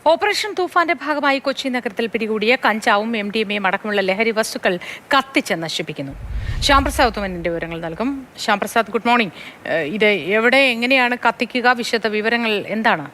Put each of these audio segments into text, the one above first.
Operation തൂഫാന്റെ ഭാഗമായി കൊച്ചി നഗരത്തിൽ പിടികൂടിയ കഞ്ചാവും MDMA അടക്കമുള്ള ലഹരി വസ്തുക്കൾ കത്തിച്ച് നശിപ്പിക്കുന്നു. ശ്യാംപ്രസാദ് ഉത്തമന്റെ വിവരങ്ങൾ നൽകും. Shyamprasad, good morning. ഇത് എവിടെ എങ്ങനെയാണ് കത്തിക്കുക? വിശദ വിവരങ്ങൾ എന്താണ്?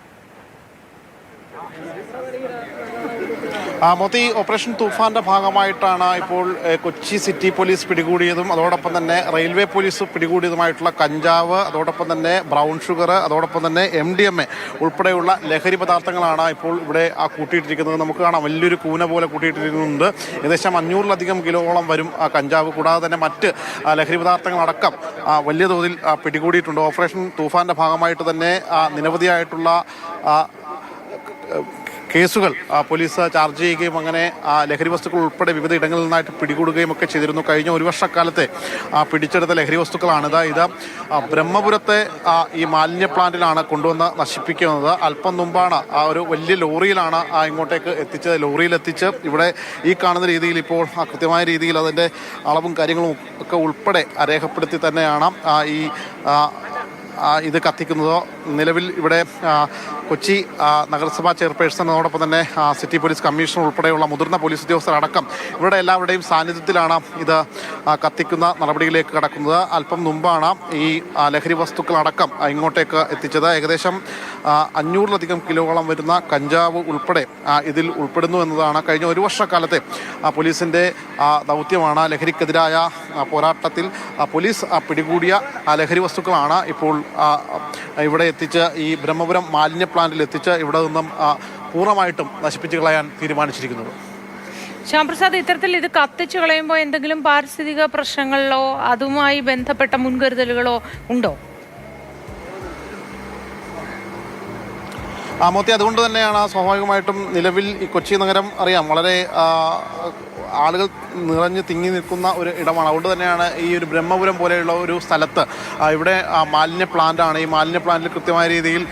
മോത്തി, ഓപ്പറേഷൻ തൂഫാന്റെ ഭാഗമായിട്ടാണ് ഇപ്പോൾ കൊച്ചി സിറ്റി പോലീസ് പിടികൂടിയതും അതോടൊപ്പം തന്നെ റെയിൽവേ പോലീസ് പിടികൂടിയതുമായിട്ടുള്ള കഞ്ചാവ്, അതോടൊപ്പം തന്നെ ബ്രൗൺ ഷുഗർ, അതോടൊപ്പം തന്നെ MDMA ഉൾപ്പെടെയുള്ള ലഹരി പദാർത്ഥങ്ങളാണ് ഇപ്പോൾ ഇവിടെ കൂട്ടിയിട്ടിരിക്കുന്നത്. നമുക്ക് കാണാം, വലിയൊരു കൂന പോലെ കൂട്ടിയിട്ടിരിക്കുന്നുണ്ട്. ഏകദേശം 500-ലധികം കിലോളം വരും കഞ്ചാവ്. കൂടാതെ തന്നെ മറ്റ് ലഹരി പദാർത്ഥങ്ങളടക്കം വലിയ തോതിൽ പിടികൂടിയിട്ടുണ്ട്. ഓപ്പറേഷൻ തൂഫാന്റെ ഭാഗമായിട്ട് തന്നെ നിരവധിയായിട്ടുള്ള കേസുകൾ പോലീസ് ചാർജ് ചെയ്യുകയും അങ്ങനെ ലഹരി വസ്തുക്കൾ ഉൾപ്പെടെ വിവിധ ഇടങ്ങളിൽ നിന്നായിട്ട് പിടികൂടുകയും ഒക്കെ ചെയ്തിരുന്നു. കഴിഞ്ഞ ഒരു വർഷക്കാലത്തെ പിടിച്ചെടുത്ത ലഹരി വസ്തുക്കളാണിത്. ഇത് ബ്രഹ്മപുരത്തെ ഈ മാലിന്യ പ്ലാന്റിലാണ് കൊണ്ടുവന്ന് നശിപ്പിക്കുന്നത്. അല്പം മുമ്പാണ് ഒരു വലിയ ലോറിയിലാണ് ഇങ്ങോട്ടേക്ക് എത്തിച്ചത്. ലോറിയിലെത്തിച്ച് ഇവിടെ ഈ കാണുന്ന രീതിയിൽ ഇപ്പോൾ കൃത്യമായ രീതിയിൽ അതിൻ്റെ അളവും കാര്യങ്ങളും ഒക്കെ ഉൾപ്പെടെ രേഖപ്പെടുത്തി തന്നെയാണ് ഈ ഇത് കത്തിക്കുന്നത്. നിലവിൽ ഇവിടെ കൊച്ചി നഗരസഭാ ചെയർപേഴ്സൺ, അതോടൊപ്പം തന്നെ സിറ്റി പോലീസ് കമ്മീഷണർ ഉൾപ്പെടെയുള്ള മുതിർന്ന പോലീസ് ഉദ്യോഗസ്ഥരടക്കം ഇവിടെ എല്ലാവരുടെയും സാന്നിധ്യത്തിലാണ് ഇത് കത്തിക്കുന്ന നടപടിയിലേക്ക് കടക്കുന്നത്. അല്പം മുമ്പാണ് ഈ ലഹരി വസ്തുക്കളടക്കം ഇങ്ങോട്ടേക്ക് എത്തിച്ചത്. ഏകദേശം 500-ലധികം കിലോളം വരുന്ന കഞ്ചാവ് ഉൾപ്പെടെ ഇതിൽ ഉൾപ്പെടുന്നു എന്നതാണ് കഴിഞ്ഞ ഒരു വർഷക്കാലത്തെ പോലീസിൻ്റെ ദൗത്യമാണ്. ലഹരിക്കെതിരായ പോരാട്ടത്തിൽ പോലീസ് പിടികൂടിയ ലഹരി വസ്തുക്കളാണ് ഇപ്പോൾ ഇവിടെ എത്തിച്ച് ഈ ബ്രഹ്മപുരം മാലിന്യ പ്ലാന്റിൽ എത്തിച്ച് ഇവിടെ നിന്നും പൂർണ്ണമായിട്ടും നശിപ്പിച്ചു കളയാൻ തീരുമാനിച്ചിരിക്കുന്നത്. ശ്യാംപ്രസാദ്, ഇത്തരത്തിൽ ഇത് കത്തിച്ചു കളയുമ്പോൾ എന്തെങ്കിലും പാരിസ്ഥിതിക പ്രശ്നങ്ങളിലോ അതുമായി ബന്ധപ്പെട്ട മുൻകരുതലുകളോ ഉണ്ടോ? മോത്തി, അതുകൊണ്ട് തന്നെയാണ് സ്വാഭാവികമായിട്ടും നിലവിൽ ഈ കൊച്ചി നഗരം അറിയാം വളരെ ആളുകൾ നിറഞ്ഞു തിങ്ങി നിൽക്കുന്ന ഒരു ഇടമാണ്. അതുകൊണ്ട് തന്നെയാണ് ഈ ഒരു ബ്രഹ്മപുരം പോലെയുള്ള ഒരു സ്ഥലത്ത് ഇവിടെ മാലിന്യ പ്ലാന്റാണ്. ഈ മാലിന്യ പ്ലാന്റിൽ കൃത്യമായ രീതിയിൽ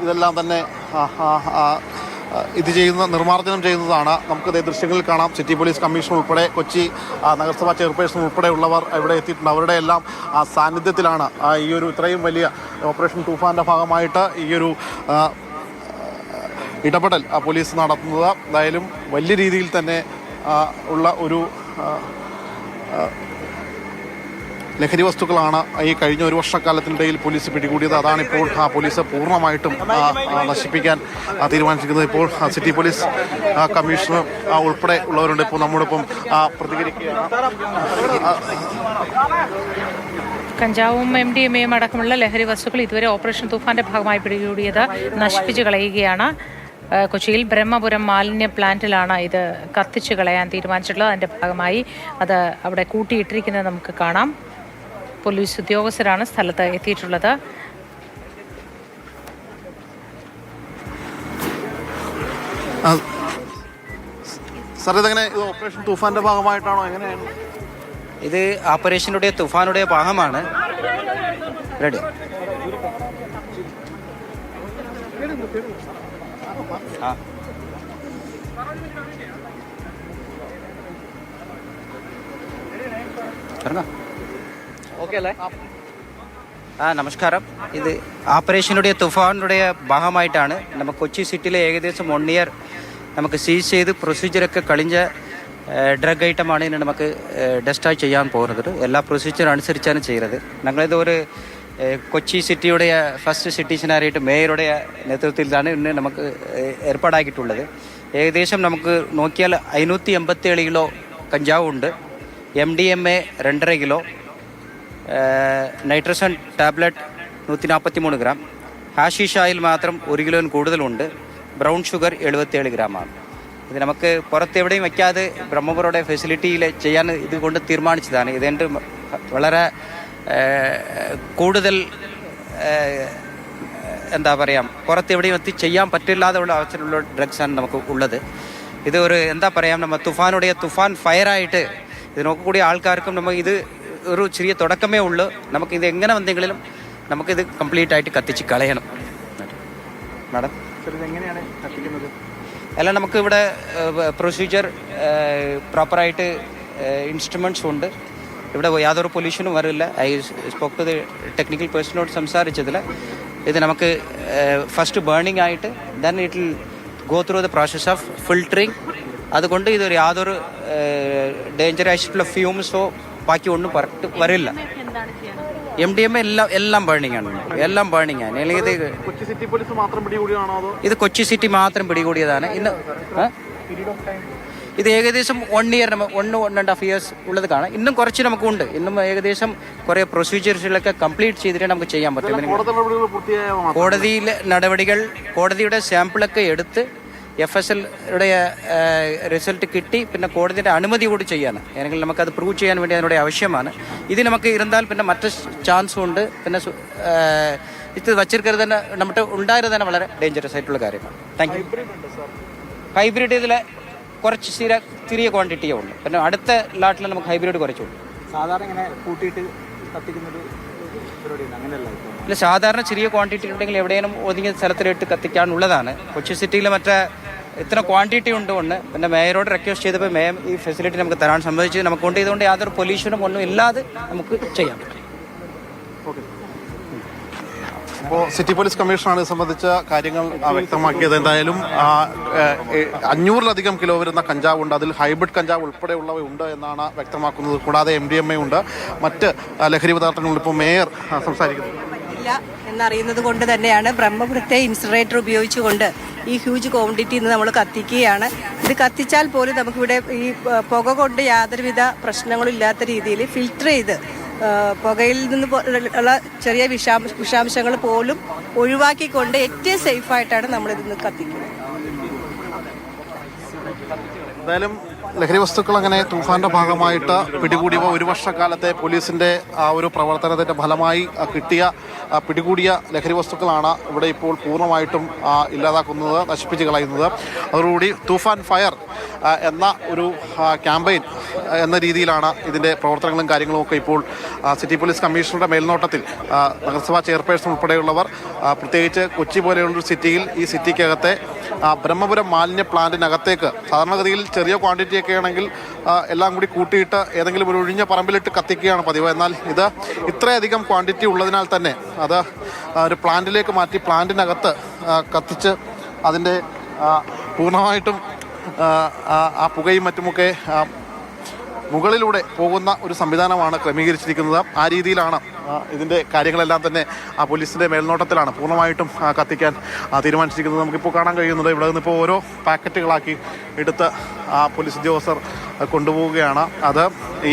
ഇതെല്ലാം തന്നെ ഇത് ചെയ്യുന്ന നിർമ്മാർജ്ജനം ചെയ്യുന്നതാണ്. നമുക്കതേ ദൃശ്യങ്ങളിൽ കാണാം. സിറ്റി പോലീസ് കമ്മീഷണർ ഉൾപ്പെടെ കൊച്ചി നഗരസഭാ ചെയർപേഴ്സൺ ഉൾപ്പെടെയുള്ളവർ ഇവിടെ എത്തിയിട്ടുണ്ട്. അവരുടെ എല്ലാം സാന്നിധ്യത്തിലാണ് ഈ ഒരു ഇത്രയും വലിയ ഓപ്പറേഷൻ തൂഫാൻ്റെ ഭാഗമായിട്ട് ഈ ഒരു ഇടപെടൽ പോലീസ് നടത്തുന്നത്. എന്തായാലും വലിയ രീതിയിൽ തന്നെ ഉള്ള ഒരു ലഹരി വസ്തുക്കളാണ് ഈ കഴിഞ്ഞ ഒരു വർഷക്കാലത്തിനിടയിൽ പോലീസ് പിടികൂടിയത്. അതാണിപ്പോൾ പോലീസ് പൂർണ്ണമായിട്ടും നശിപ്പിക്കാൻ തീരുമാനിച്ചിരിക്കുന്നത്. ഇപ്പോൾ സിറ്റി പോലീസ് കമ്മീഷണർ ഉൾപ്പെടെ ഉള്ളവരുണ്ട് ഇപ്പോൾ നമ്മോടൊപ്പം പ്രതികരിക്കുകയാണ്. കഞ്ചാവും MDMA അടക്കമുള്ള ലഹരി വസ്തുക്കൾ ഇതുവരെ ഓപ്പറേഷൻ തൂഫാന്റെ ഭാഗമായി പിടികൂടിയത് നശിപ്പിച്ചു കളയുകയാണ്. കൊച്ചിയിൽ ബ്രഹ്മപുരം മാലിന്യ പ്ലാന്റിലാണ് ഇത് കത്തിച്ചു കളയാൻ തീരുമാനിച്ചിട്ടുള്ളത്. അതിൻ്റെ ഭാഗമായി അത് അവിടെ കൂട്ടിയിട്ടിരിക്കുന്നത് നമുക്ക് കാണാം. പോലീസ് ഉദ്യോഗസ്ഥരാണ് സ്ഥലത്ത് എത്തിയിട്ടുള്ളത്. ഓപ്പറേഷൻ തൂഫാന്റെ ഭാഗമായിട്ടാണോ, എങ്ങനെയാണ് ഇത്? ഓപ്പറേഷനുடைய തുഫാനുடைய ഭാഗമാണ്. റെഡി. നമസ്കാരം. ഇത് ഓപ്പറേഷനുடைய തുഫാനുடைய ഭാഗമായിട്ടാണ് നമുക്ക് കൊച്ചി സിറ്റിയിലെ ഏകദേശം 1 ഇയർ നമുക്ക് സീസ് ചെയ്ത് പ്രൊസീജിയറൊക്കെ കഴിഞ്ഞ ഡ്രഗ് ഐറ്റമാണ് ഇന്ന് നമുക്ക് ഡെസ്ട്രോയ് ചെയ്യാൻ പോകുന്നത്. എല്ലാ പ്രൊസീജിയർ അനുസരിച്ചാണ് ചെയ്യുന്നത്. ഞങ്ങളിത് ഒരു കൊച്ചി സിറ്റിയുടെ ഫസ്റ്റ് സിറ്റിസനായിട്ട് മേയറുടെ നേതൃത്വത്തിലാണ് ഇന്ന് നമുക്ക് ഏർപ്പാടാക്കിയിട്ടുള്ളത്. ഏകദേശം നമുക്ക് നോക്കിയാൽ 587 കിലോ കഞ്ചാവുണ്ട്, MDMA 2.5 കിലോ, നൈട്രസൺ ടാബ്ലറ്റ് 143 ഗ്രാം, ഹാഷിഷ് ഓയിൽ മാത്രം 1 കിലോന് കൂടുതലുണ്ട്, ബ്രൗൺ ഷുഗർ 77 ഗ്രാമാണ്. ഇത് നമുക്ക് പുറത്തെവിടെയും വയ്ക്കാതെ ബ്രഹ്മപുരയുടെ ഫെസിലിറ്റിയിൽ ചെയ്യാൻ ഇതുകൊണ്ട് തീരുമാനിച്ചതാണ്. ഇതുകൊണ്ട് വളരെ കൂടുതൽ എന്താ പറയുക, പുറത്തെവിടെയും എത്തി ചെയ്യാൻ പറ്റില്ലാതെയുള്ള അവസരമുള്ള ഡ്രഗ്സാണ് നമുക്ക് ഉള്ളത്. ഇത് ഒരു എന്താ പറയുക, നമ്മൾ തുഫാൻ ഫയറായിട്ട് ഇതിനൊക്കെ ആൾക്കാർക്കും നമ്മൾ ഇത് ഒരു ചെറിയ തുടക്കമേ ഉള്ളൂ. നമുക്കിത് എങ്ങനെ വന്നെങ്കിലും നമുക്കിത് കംപ്ലീറ്റ് ആയിട്ട് കത്തിച്ച് കളയണം. മാഡം, എങ്ങനെയാണ് കത്തിക്കുന്നത്? എല്ലാം നമുക്ക് ഇവിടെ പ്രൊസീജിയർ പ്രോപ്പറായിട്ട് ഇൻസ്ട്രുമെൻറ്റ്സ് ഉണ്ട്. ഇവിടെ യാതൊരു പൊല്യൂഷനും വരില്ല. I spoke to the technical പേഴ്സണോട് സംസാരിച്ചതിൽ ഇത് നമുക്ക് ഫസ്റ്റ് ബേണിംഗ് ആയിട്ട് then it will go through the process of filtering. അതുകൊണ്ട് ഇതൊരു യാതൊരു ഡേഞ്ചറായിട്ടുള്ള ഫ്യൂംസോ ബാക്കി ഒന്നും വരില്ല. MDMA എല്ലാം ബേണിംഗ് ആണ്, എല്ലാം ബേണിംഗ് ആണ്. അല്ലെങ്കിൽ കൊച്ചി സിറ്റി പോലീസ് മാത്രം പിടികൂടിയാണോ അതോ ഇത് കൊച്ചി സിറ്റി മാത്രം പിടികൂടിയതാണ്. ഇന്ന് ഇത് ഏകദേശം 1 year 1.5 years ഉള്ളത് കാണാം. ഇന്നും കുറച്ച് നമുക്കുണ്ട്. ഇന്നും ഏകദേശം കുറേ പ്രൊസീജിയേഴ്സിലൊക്കെ കംപ്ലീറ്റ് ചെയ്തിട്ട് നമുക്ക് ചെയ്യാൻ പറ്റും. കോടതിയിലെ നടപടികൾ, കോടതിയുടെ സാമ്പിളൊക്കെ എടുത്ത് FSLയുടെ റിസൾട്ട് കിട്ടി പിന്നെ കോടതിയുടെ അനുമതി കൂടി ചെയ്യാണ്. അല്ലെങ്കിൽ നമുക്കത് പ്രൂവ് ചെയ്യാൻ വേണ്ടി അതിനോട് ആവശ്യമാണ്. ഇത് നമുക്ക് ഇരുന്നാൽ പിന്നെ മറ്റു ചാൻസും ഉണ്ട്. പിന്നെ ഇത് വച്ചിരിക്കുന്നത് തന്നെ നമ്മുടെ ഉണ്ടായത് തന്നെ വളരെ ഡേഞ്ചറസ് ആയിട്ടുള്ള കാര്യമാണ്. Thank you. ഹൈബ്രിഡ് ഇതിൽ കുറച്ച് ചെറിയ ക്വാണ്ടിറ്റിയേ ഉള്ളൂ. പിന്നെ അടുത്ത ലാട്ടിൽ നമുക്ക് ഹൈബ്രിഡ് കുറച്ചുള്ളൂ. സാധാരണ ഇങ്ങനെ കൂട്ടിയിട്ട് കത്തിക്കുന്നത് അങ്ങനെയല്ല. ഇല്ല, സാധാരണ ചെറിയ ക്വാണ്ടിറ്റി ഉണ്ടെങ്കിൽ എവിടെയും ഒതുങ്ങിയ സ്ഥലത്തിലിട്ട് കത്തിക്കാനുള്ളതാണ്. കൊച്ചി സിറ്റിയിൽ മറ്റേ ഇത്ര ക്വാണ്ടിറ്റി ഉണ്ടുകൊണ്ട് പിന്നെ മേയറോട് റിക്വസ്റ്റ് ചെയ്തപ്പോൾ മേയം ഈ ഫെസിലിറ്റി നമുക്ക് തരാൻ സമ്മതിച്ച് നമുക്കുണ്ട്. ഇതുകൊണ്ട് യാതൊരു പൊല്യൂഷനും ഒന്നും ഇല്ലാതെ നമുക്ക് ചെയ്യാൻ പറ്റും. അപ്പോൾ സിറ്റി പോലീസ് കമ്മീഷണറാണ് ഇത് സംബന്ധിച്ച കാര്യങ്ങൾ വ്യക്തമാക്കിയത്. എന്തായാലും 500-ലധികം കിലോ വരുന്ന കഞ്ചാവുണ്ട്. അതിൽ ഹൈബ്രിഡ് കഞ്ചാവ് ഉൾപ്പെടെയുള്ളവ ഉണ്ട് എന്നാണ് വ്യക്തമാക്കുന്നത്. കൂടാതെ MDMA ഉണ്ട്, മറ്റ് ലഹരി പദാർത്ഥങ്ങളുണ്ട്. ഇപ്പോൾ മേയർ സംസാരിക്കുന്നത് എന്നറിയുന്നത് കൊണ്ട് തന്നെയാണ് ബ്രഹ്മപുരത്തെ ഇൻസിനറേറ്റർ ഉപയോഗിച്ചുകൊണ്ട് ഈ ഹ്യൂജ് ക്വാണ്ടിറ്റി ഇന്ന് നമ്മൾ കത്തിക്കുകയാണ്. ഇത് കത്തിച്ചാൽ പോലും നമുക്കിവിടെ ഈ പുക കൊണ്ട് യാതൊരുവിധ പ്രശ്നങ്ങളും ഇല്ലാത്ത രീതിയിൽ ഫിൽറ്റർ ചെയ്ത് പുകയിൽ നിന്ന് ഉള്ള ചെറിയ വിഷാംശങ്ങൾ പോലും ഒഴിവാക്കിക്കൊണ്ട് ഏറ്റവും സേഫായിട്ടാണ് നമ്മളിതിന്ന് കത്തിക്കുന്നത്. എന്തായാലും ലഹരി വസ്തുക്കൾ അങ്ങനെ തൂഫാന്റെ ഭാഗമായിട്ട് പിടികൂടിയവ 1 വർഷക്കാലത്തെ പോലീസിന്റെ ഒരു പ്രവർത്തനത്തിന്റെ ഫലമായി പിടികൂടിയ ലഹരി വസ്തുക്കളാണ് ഇവിടെ ഇപ്പോൾ പൂർണ്ണമായിട്ടും ഇല്ലാതാക്കുന്നത്, നശിപ്പിച്ച് കളയുന്നത്. അതോടുകൂടി തൂഫാൻ ഫയർ എന്ന ഒരു ക്യാമ്പയിൻ എന്ന രീതിയിലാണ് ഇതിൻ്റെ പ്രവർത്തനങ്ങളും കാര്യങ്ങളും ഒക്കെ ഇപ്പോൾ സിറ്റി പോലീസ് കമ്മീഷണറുടെ മേൽനോട്ടത്തിൽ നഗരസഭാ ചെയർപേഴ്സൺ ഉൾപ്പെടെയുള്ളവർ, പ്രത്യേകിച്ച് കൊച്ചി പോലെയുള്ളൊരു സിറ്റിയിൽ ഈ സിറ്റിക്കകത്തെ ബ്രഹ്മപുരം മാലിന്യ പ്ലാന്റിനകത്തേക്ക് സാധാരണഗതിയിൽ ചെറിയ ക്വാണ്ടിറ്റിയൊക്കെ ആണെങ്കിൽ എല്ലാം കൂടി കൂട്ടിയിട്ട് ഏതെങ്കിലും ഒരു ഒഴിഞ്ഞ പറമ്പിലിട്ട് കത്തിക്കുകയാണ് പതിവ്. എന്നാൽ ഇത് ഇത്രയധികം ക്വാണ്ടിറ്റി ഉള്ളതിനാൽ തന്നെ അത് ഒരു പ്ലാന്റിലേക്ക് മാറ്റി പ്ലാന്റിനകത്ത് കത്തിച്ച് അതിൻ്റെ പൂർണ്ണമായിട്ടും ആ പുകയും മറ്റുമൊക്കെ മുകളിലൂടെ പോകുന്ന ഒരു സംവിധാനമാണ് ക്രമീകരിച്ചിരിക്കുന്നത്. ആ രീതിയിലാണ് ഇതിൻ്റെ കാര്യങ്ങളെല്ലാം തന്നെ പോലീസിൻ്റെ മേൽനോട്ടത്തിലാണ് പൂർണ്ണമായിട്ടും കത്തിക്കാൻ തീരുമാനിച്ചിരിക്കുന്നത്. നമുക്കിപ്പോൾ കാണാൻ കഴിയുന്നത് ഇവിടെ നിന്നിപ്പോൾ ഓരോ പാക്കറ്റുകളാക്കി എടുത്ത് പോലീസ് ഉദ്യോഗസ്ഥർ കൊണ്ടുപോവുകയാണ്. അത്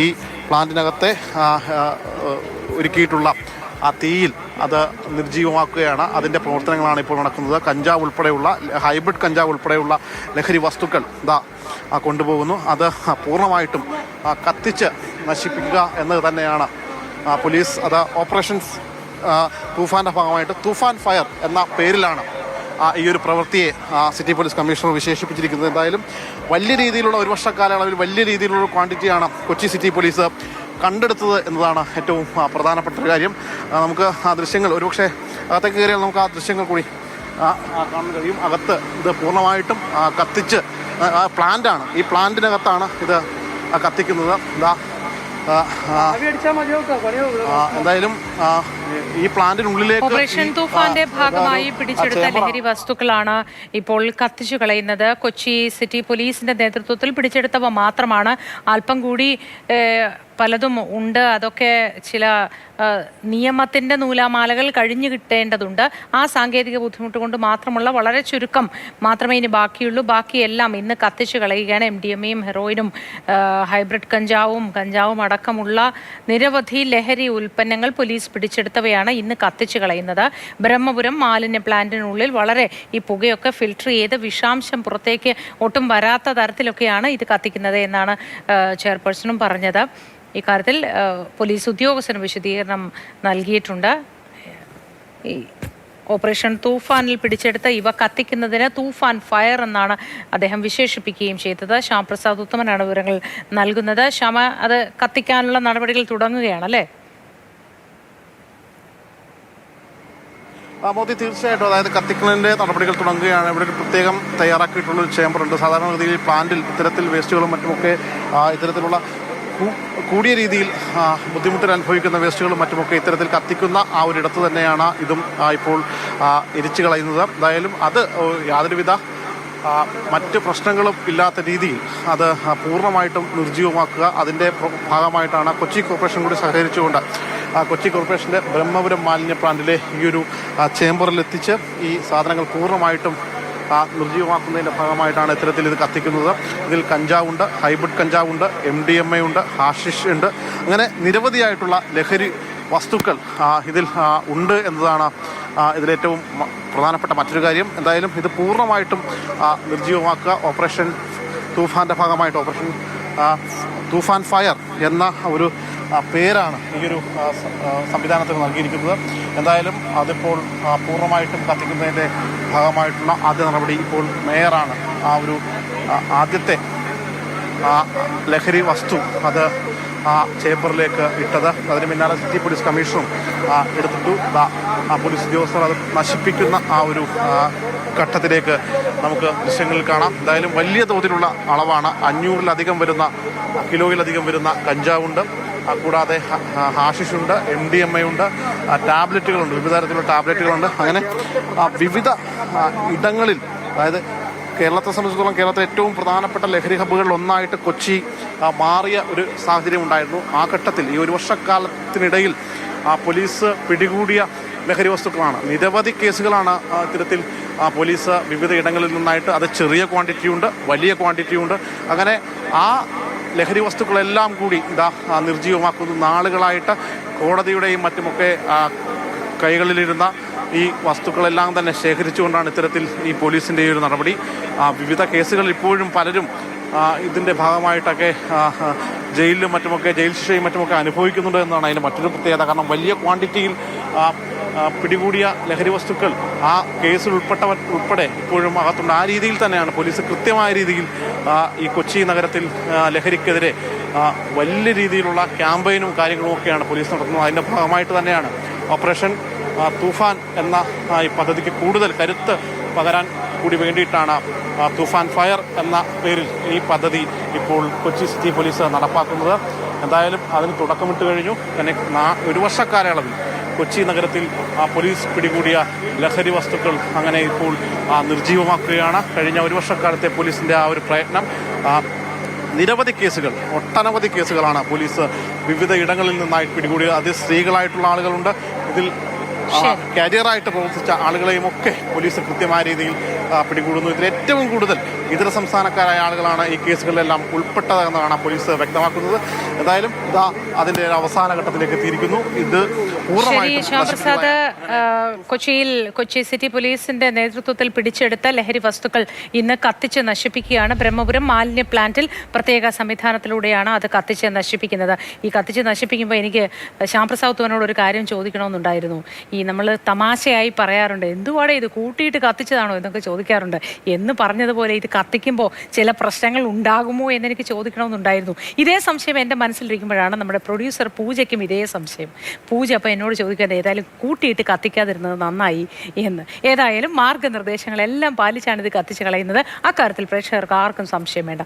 ഈ പ്ലാന്റിനകത്തെ ഒരുക്കിയിട്ടുള്ള ആ തീയിൽ അത് നിർജ്ജീവമാക്കുകയാണ്. അതിൻ്റെ പ്രവർത്തനങ്ങളാണ് ഇപ്പോൾ നടക്കുന്നത്. കഞ്ചാവ് ഉൾപ്പെടെയുള്ള ഹൈബ്രിഡ് കഞ്ചാവ് ഉൾപ്പെടെയുള്ള ലഹരി വസ്തുക്കൾ കൊണ്ടുപോകുന്നു. അത് പൂർണ്ണമായിട്ടും കത്തിച്ച് നശിപ്പിക്കുക എന്നത് തന്നെയാണ് പോലീസ് അത് ഓപ്പറേഷൻസ് തൂഫാൻ്റെ ഭാഗമായിട്ട് തൂഫാൻ ഫയർ എന്ന പേരിലാണ് ഈ ഒരു പ്രവൃത്തിയെ സിറ്റി പോലീസ് കമ്മീഷണർ വിശേഷിപ്പിച്ചിരിക്കുന്നത്. എന്തായാലും വലിയ രീതിയിലുള്ള 1 വർഷക്കാലയളവിൽ വലിയ രീതിയിലുള്ള ക്വാണ്ടിറ്റിയാണ് കൊച്ചി സിറ്റി പോലീസ് കണ്ടെടുത്തത് എന്നതാണ് ഏറ്റവും പ്രധാനപ്പെട്ട ഒരു കാര്യം. നമുക്ക് ആ ദൃശ്യങ്ങൾ ഒരുപക്ഷെ അകത്തേക്ക് കയറിയാൽ നമുക്ക് ആ ദൃശ്യങ്ങൾ കൂടി കാണാൻ കഴിയും. അകത്ത് ഇത് പൂർണ്ണമായിട്ടും കത്തിച്ച് പ്ലാന്റാണ്, ഈ പ്ലാന്റിനകത്താണ് ഇത് കത്തിക്കുന്നത്. എന്തായാലും ഈ പ്ലാന്റിനുള്ളിലേക്ക് ഓപ്പറേഷൻ തൂഫാന്റെ ഭാഗമായി പിടിച്ചെടുത്ത ലഹരി വസ്തുക്കളാണ് ഇപ്പോൾ കത്തിച്ചു കളയുന്നത്. കൊച്ചി സിറ്റി പോലീസിന്റെ നേതൃത്വത്തിൽ പിടിച്ചെടുത്തവ മാത്രമാണ്. അല്പം കൂടി പലതും ഉണ്ട്. അതൊക്കെ ചില നിയമത്തിൻ്റെ നൂലാമാലകൾ കഴിഞ്ഞു കിട്ടേണ്ടതുണ്ട്. ആ സാങ്കേതിക ബുദ്ധിമുട്ട് കൊണ്ട് മാത്രമുള്ള വളരെ ചുരുക്കം മാത്രമേ ഇനി ബാക്കിയുള്ളൂ. ബാക്കിയെല്ലാം ഇന്ന് കത്തിച്ചു കളയുകയാണ്. MDMAയും ഹെറോയിനും ഹൈബ്രിഡ് കഞ്ചാവും അടക്കമുള്ള നിരവധി ലഹരി ഉൽപ്പന്നങ്ങൾ പോലീസ് പിടിച്ചെടുത്തവയാണ് ഇന്ന് കത്തിച്ചു കളയുന്നത്. ബ്രഹ്മപുരം മാലിന്യ പ്ലാന്റിനുള്ളിൽ വളരെ ഈ പുകയൊക്കെ ഫിൽട്ടർ ചെയ്ത് വിഷാംശം പുറത്തേക്ക് ഒട്ടും വരാത്ത തരത്തിലൊക്കെയാണ് ഇത് കത്തിക്കുന്നത് എന്നാണ് ചെയർപേഴ്സണും പറഞ്ഞത്. ഇക്കാര്യത്തിൽ പോലീസ് ഉദ്യോഗസ്ഥന് വിശദീകരണം നൽകിയിട്ടുണ്ട്. ഈ ഓപ്പറേഷൻ തൂഫാനിൽ പിടിച്ചെടുത്ത ഇവ കത്തിക്കുന്നതിന് തൂഫാൻ ഫയർ എന്നാണ് അദ്ദേഹം വിശേഷിപ്പിക്കുകയും ചെയ്തത്. ശ്യാംപ്രസാദ് ഉത്തമനാണ് വിവരങ്ങൾ നൽകുന്നത്. ശ്യാമ, അത് കത്തിക്കാനുള്ള നടപടികൾ തുടങ്ങുകയാണല്ലേ? മോദി തീർച്ചയായിട്ടും, അതായത് കത്തിക്കുന്നതിൻ്റെ നടപടികൾ തുടങ്ങുകയാണ്. ഇവിടെ ഒരു പ്രത്യേകം തയ്യാറാക്കിയിട്ടുള്ളൊരു ചേമ്പറുണ്ട്. സാധാരണഗതിയിൽ പ്ലാന്റിൽ ഇത്തരത്തിൽ വേസ്റ്റുകളും മറ്റുമൊക്കെ ഇത്തരത്തിലുള്ള കൂടിയ രീതിയിൽ ബുദ്ധിമുട്ടിൽ അനുഭവിക്കുന്ന വേസ്റ്റുകളും മറ്റുമൊക്കെ ഇത്തരത്തിൽ കത്തിക്കുന്ന ആ ഒരിടത്ത് തന്നെയാണ് ഇതും ഇപ്പോൾ എരിച്ചു കളയുന്നത്. എന്തായാലും അത് യാതൊരുവിധ മറ്റ് പ്രശ്നങ്ങളും ഇല്ലാത്ത രീതിയിൽ അത് പൂർണ്ണമായിട്ടും നിർജ്ജീവമാക്കുക. അതിൻ്റെ ഭാഗമായിട്ടാണ് കൊച്ചി കോർപ്പറേഷൻ കൂടി സഹകരിച്ചുകൊണ്ട് കൊച്ചി കോർപ്പറേഷൻ്റെ ബ്രഹ്മപുരം മാലിന്യ പ്ലാന്റിലെ ഈ ഒരു ചേംബറിലെത്തിച്ച് ഈ സാധനങ്ങൾ പൂർണ്ണമായിട്ടും നിർജ്ജീവമാക്കുന്നതിൻ്റെ ഭാഗമായിട്ടാണ് ഇത്തരത്തിൽ ഇത് കത്തിക്കുന്നത്. ഇതിൽ കഞ്ചാവുണ്ട്, ഹൈബ്രിഡ് കഞ്ചാവുണ്ട്, MDMA ഉണ്ട്, ഹാഷിഷ് ഉണ്ട്, അങ്ങനെ നിരവധിയായിട്ടുള്ള ലഹരി വസ്തുക്കൾ ഇതിൽ ഉണ്ട് എന്നതാണ് ഇതിലേറ്റവും പ്രധാനപ്പെട്ട മറ്റൊരു കാര്യം. എന്തായാലും ഇത് പൂർണ്ണമായിട്ടും നിർജ്ജീവമാക്കുക. ഓപ്പറേഷൻ തൂഫാൻ്റെ ഭാഗമായിട്ട് ഓപ്പറേഷൻ തൂഫാൻ ഫയർ എന്ന ഒരു പേരാണ് ഈ ഒരു സംവിധാനത്തിന് നൽകിയിരിക്കുന്നത്. എന്തായാലും അതിപ്പോൾ പൂർണ്ണമായിട്ടും കത്തിക്കുന്നതിൻ്റെ ഭാഗമായിട്ടുള്ള ആദ്യ നടപടി ഇപ്പോൾ മേയറാണ് ഒരു ആദ്യത്തെ ലഹരി വസ്തു അത് ചേംബറിലേക്ക് ഇട്ടത്. അതിന് പിന്നാലെ സിറ്റി പോലീസ് കമ്മീഷണറും എടുത്തിട്ടു. പോലീസ് ഉദ്യോഗസ്ഥർ അത് നശിപ്പിക്കുന്ന ഒരു ഘട്ടത്തിലേക്ക് നമുക്ക് ദൃശ്യങ്ങളിൽ കാണാം. എന്തായാലും വലിയ തോതിലുള്ള അളവാണ്, 500-ലധികം വരുന്ന കിലോയിലധികം വരുന്ന കഞ്ചാവുണ്ട്, കൂടാതെ ഹാഷിഷുണ്ട്, MDMA ഉണ്ട്, ടാബ്ലറ്റുകളുണ്ട്, വിവിധ തരത്തിലുള്ള ടാബ്ലറ്റുകളുണ്ട്. അങ്ങനെ വിവിധ ഇടങ്ങളിൽ, അതായത് കേരളത്തെ സംബന്ധിച്ചിടത്തോളം കേരളത്തിലെ ഏറ്റവും പ്രധാനപ്പെട്ട ലഹരി ഹബ്ബുകളിൽ ഒന്നായിട്ട് കൊച്ചി മാറിയ ഒരു സാഹചര്യം ഉണ്ടായിരുന്നു. ആ ഘട്ടത്തിൽ ഈ ഒരു വർഷക്കാലത്തിനിടയിൽ പോലീസ് പിടികൂടിയ ലഹരി വസ്തുക്കളാണ്. നിരവധി കേസുകളാണ് ഇത്തരത്തിൽ പോലീസ് വിവിധ ഇടങ്ങളിൽ നിന്നായിട്ട്, അത് ചെറിയ ക്വാണ്ടിറ്റിയുണ്ട്, വലിയ ക്വാണ്ടിറ്റിയുണ്ട്. അങ്ങനെ ആ ലഹരി വസ്തുക്കളെല്ലാം കൂടി നിർജ്ജീവമാക്കുന്ന നാളുകളായിട്ട് കോടതിയുടെയും മറ്റുമൊക്കെ കൈകളിലിരുന്ന ഈ വസ്തുക്കളെല്ലാം തന്നെ ശേഖരിച്ചുകൊണ്ടാണ് ഇത്തരത്തിൽ ഈ പോലീസിൻ്റെ ഈ ഒരു നടപടി. വിവിധ കേസുകൾ ഇപ്പോഴും പലരും ഇതിൻ്റെ ഭാഗമായിട്ടൊക്കെ ജയിലിലും മറ്റുമൊക്കെ ജയിൽ ശിക്ഷയും മറ്റുമൊക്കെ അനുഭവിക്കുന്നുണ്ട് എന്നാണ് അതിൻ്റെ മറ്റൊരു പ്രത്യേകത. കാരണം വലിയ ക്വാണ്ടിറ്റിയിൽ പിടികൂടിയ ലഹരി വസ്തുക്കൾ ആ കേസിൽ ഉൾപ്പെട്ടവർ ഉൾപ്പെടെ ഇപ്പോഴും അകത്തുണ്ട്. ആ രീതിയിൽ തന്നെയാണ് പോലീസ് കൃത്യമായ രീതിയിൽ ഈ കൊച്ചി നഗരത്തിൽ ലഹരിക്കെതിരെ വലിയ രീതിയിലുള്ള ക്യാമ്പയിനും കാര്യങ്ങളും ഒക്കെയാണ് പോലീസ് നടത്തുന്നത്. അതിൻ്റെ ഭാഗമായിട്ട് തന്നെയാണ് ഓപ്പറേഷൻ തൂഫാൻ എന്ന ഈ പദ്ധതിക്ക് കൂടുതൽ കരുത്ത് പകരാൻ കൂടി വേണ്ടിയിട്ടാണ് തൂഫാൻ ഫയർ എന്ന പേരിൽ ഈ പദ്ധതി ഇപ്പോൾ കൊച്ചി സിറ്റി പോലീസ് നടപ്പാക്കുന്നത്. എന്തായാലും അതിന് തുടക്കമിട്ട് കഴിഞ്ഞു. തന്നെ ഒരു വർഷക്കാലയളവിൽ കൊച്ചി നഗരത്തിൽ പോലീസ് പിടികൂടിയ ലഹരി വസ്തുക്കൾ അങ്ങനെ ഇപ്പോൾ നിർജ്ജീവമാക്കുകയാണ്. കഴിഞ്ഞ ഒരു വർഷക്കാലത്തെ പോലീസിൻ്റെ ആ ഒരു പ്രയത്നം, നിരവധി കേസുകൾ, ഒട്ടനവധി കേസുകളാണ് പോലീസ് വിവിധ ഇടങ്ങളിൽ നിന്നായി പിടികൂടിയത്. അതിൽ സ്ത്രീകളായിട്ടുള്ള ആളുകളുണ്ട്, ഇതിൽ കാരിയറായിട്ട് പ്രവർത്തിച്ച ആളുകളെയും ഒക്കെ പോലീസ് കൃത്യമായ രീതിയിൽ പിടികൂടുന്നു. ഇതിൽ ഏറ്റവും കൂടുതൽ ഇതര സംസ്ഥാനക്കാരായ ആളുകളാണ് ഈ കേസുകളിലെല്ലാം ഉൾപ്പെട്ടതെന്നാണ് പോലീസ് വ്യക്തമാക്കുന്നത്. എന്തായാലും അതിൻ്റെ ഒരു അവസാന ഘട്ടത്തിലേക്ക് എത്തിയിരിക്കുന്നു. ഇത് ശ്യാമപ്രസാദ്, കൊച്ചി സിറ്റി പോലീസിന്റെ നേതൃത്വത്തിൽ പിടിച്ചെടുത്ത ലഹരി വസ്തുക്കൾ ഇന്ന് കത്തിച്ച് നശിപ്പിക്കുകയാണ്. ബ്രഹ്മപുരം മാലിന്യ പ്ലാന്റിൽ പ്രത്യേക സംവിധാനത്തിലൂടെയാണ് അത് കത്തിച്ച് നശിപ്പിക്കുന്നത്. ഈ കത്തിച്ച് നശിപ്പിക്കുമ്പോൾ എനിക്ക് ശ്യാമപ്രസാദ് ഒരു കാര്യം ചോദിക്കണമെന്നുണ്ടായിരുന്നു. ഈ നമ്മൾ തമാശയായി പറയാറുണ്ട്, എന്തുവാടെ ഇത് കൂട്ടിയിട്ട് കത്തിച്ചതാണോ എന്നൊക്കെ ചോദിക്കാറുണ്ട്. എന്ന് പറഞ്ഞതുപോലെ ഇത് കത്തിക്കുമ്പോൾ ചില പ്രശ്നങ്ങൾ ഉണ്ടാകുമോ എന്നെനിക്ക് ചോദിക്കണമെന്നുണ്ടായിരുന്നു. ഇതേ സംശയം എൻ്റെ മനസ്സിലിരിക്കുമ്പോഴാണ് നമ്മുടെ പ്രൊഡ്യൂസർ പൂജയ്ക്കും ഇതേ സംശയം. പൂജ അപ്പോൾ എന്നോട് ചോദിക്കുന്നത് ഏതായാലും കൂട്ടിയിട്ട് കത്തിക്കാതിരുന്നത് നന്നായി എന്ന്. ഏതായാലും മാർഗനിർദ്ദേശങ്ങളെല്ലാം പാലിച്ചാണ് ഇത് കത്തിച്ച് കളയുന്നത്. അക്കാര്യത്തിൽ പ്രേക്ഷകർക്ക് ആർക്കും സംശയം വേണ്ട.